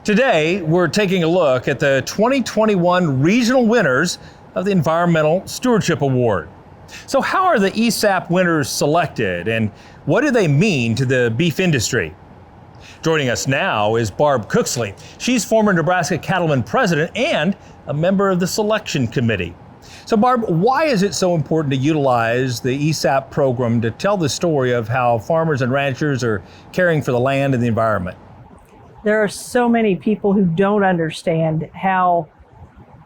Today, we're taking a look at the 2021 regional winners of the Environmental Stewardship Award. So how are the ESAP winners selected, and what do they mean to the beef industry? Joining us now is Barb Cooksley. She's former Nebraska Cattlemen president and a member of the selection committee. So Barb, why is it so important to utilize the ESAP program to tell the story of how farmers and ranchers are caring for the land and the environment? There are so many people who don't understand how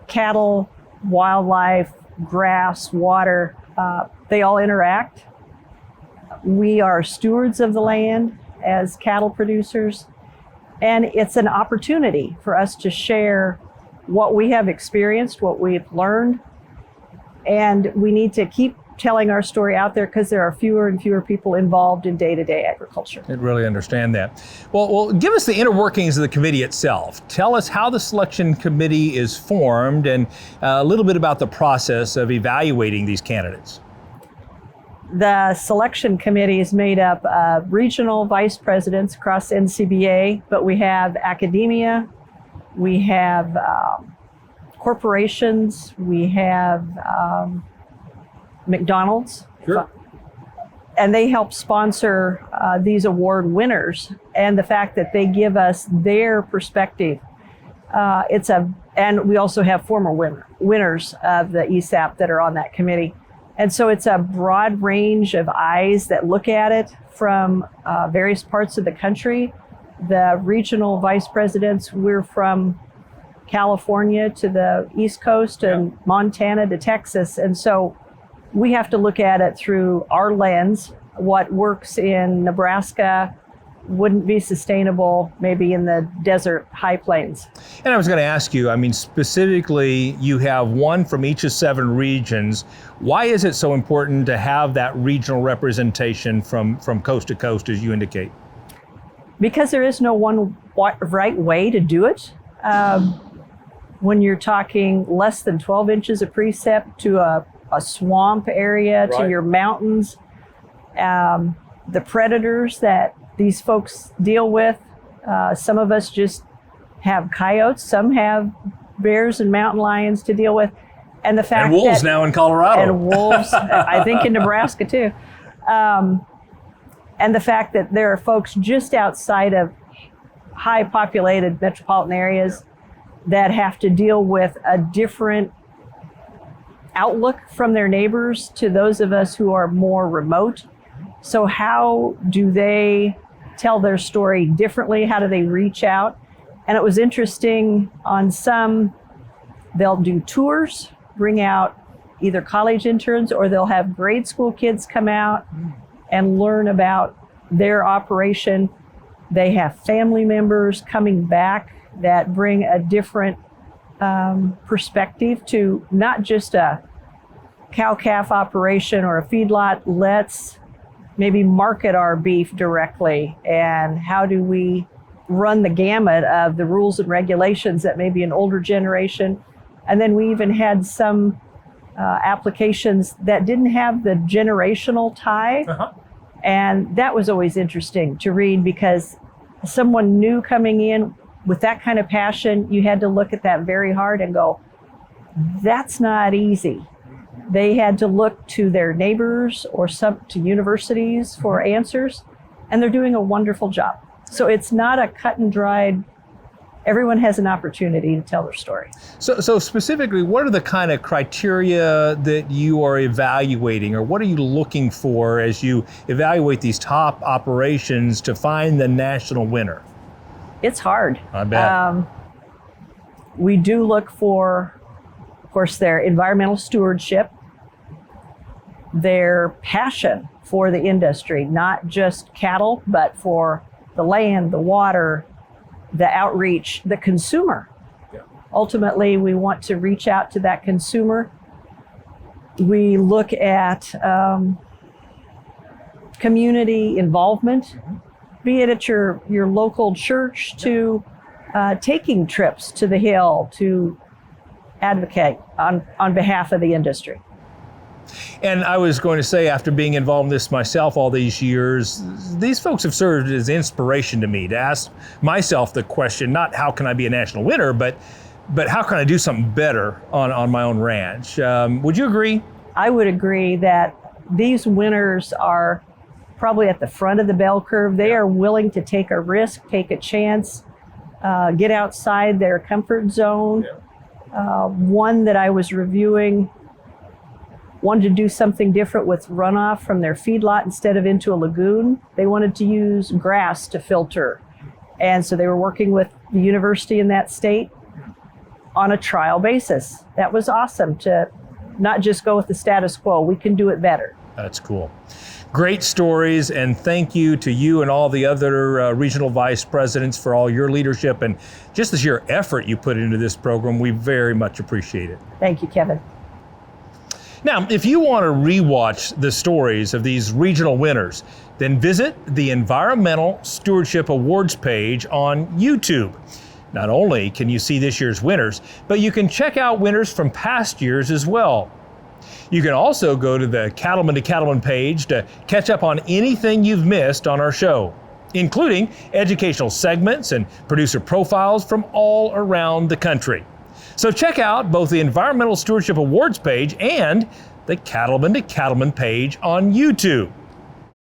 cattle, wildlife, grass, water, they all interact. We are stewards of the land as cattle producers, and it's an opportunity for us to share what we have experienced, what we've learned, and we need to keep telling our story out there because there are fewer and fewer people involved in day-to-day agriculture. I really understand that. Well, give us the inner workings of the committee itself. Tell us how the selection committee is formed and a little bit about the process of evaluating these candidates. The selection committee is made up of regional vice presidents across NCBA, but we have academia, we have corporations, we have McDonald's, sure. And they help sponsor these award winners, and the fact that they give us their perspective. And we also have former winners of the ESAP that are on that committee. And so it's a broad range of eyes that look at it from various parts of the country. The regional vice presidents, we're from California to the East Coast and Montana to Texas. And so we have to look at it through our lens. What works in Nebraska wouldn't be sustainable maybe in the desert high plains. And I was going to ask you, specifically, you have one from each of 7 regions. Why is it so important to have that regional representation from coast to coast, as you indicate? Because there is no one right way to do it. When you're talking less than 12 inches of precip to a swamp area, right, to your mountains, the predators that these folks deal with, some of us just have coyotes, some have bears and mountain lions to deal with, and the fact and wolves that, now in Colorado, and wolves, I think in Nebraska too, and the fact that there are folks just outside of high populated metropolitan areas that have to deal with a different outlook from their neighbors to those of us who are more remote. So how do they tell their story differently? How do they reach out? And it was interesting, on some, they'll do tours, bring out either college interns, or they'll have grade school kids come out and learn about their operation. They have family members coming back that bring a different perspective to not just a cow-calf operation or a feedlot. Let's maybe market our beef directly, and how do we run the gamut of the rules and regulations that maybe an older generation. And then we even had some applications that didn't have the generational tie. And that was always interesting to read, because someone new coming in with that kind of passion, you had to look at that very hard and go, that's not easy. They had to look to their neighbors or to universities for answers, and they're doing a wonderful job. So it's not a cut and dried, everyone has an opportunity to tell their story. So specifically, what are the kind of criteria that you are evaluating, or what are you looking for as you evaluate these top operations to find the national winner? It's hard. I bet. We do look for, of course, their environmental stewardship, their passion for the industry, not just cattle, but for the land, the water, the outreach, the consumer. Yeah. Ultimately, we want to reach out to that consumer. We look at community involvement, be it at your local church, to taking trips to the Hill to advocate on behalf of the industry. And I was going to say, after being involved in this myself all these years, these folks have served as inspiration to me to ask myself the question, not how can I be a national winner, but how can I do something better on my own ranch? Would you agree? I would agree that these winners are probably at the front of the bell curve. They are willing to take a risk, take a chance, get outside their comfort zone. One that I was reviewing wanted to do something different with runoff from their feedlot instead of into a lagoon. They wanted to use grass to filter. And so they were working with the university in that state on a trial basis. That was awesome to not just go with the status quo. We can do it better. That's cool. Great stories, and thank you to you and all the other regional vice presidents for all your leadership and just the sheer effort you put into this program. We very much appreciate it. Thank you, Kevin. Now, if you want to rewatch the stories of these regional winners, then visit the Environmental Stewardship Awards page on YouTube. Not only can you see this year's winners, but you can check out winners from past years as well. You can also go to the Cattlemen to Cattlemen page to catch up on anything you've missed on our show, including educational segments and producer profiles from all around the country. So check out both the Environmental Stewardship Awards page and the Cattlemen to Cattlemen page on YouTube.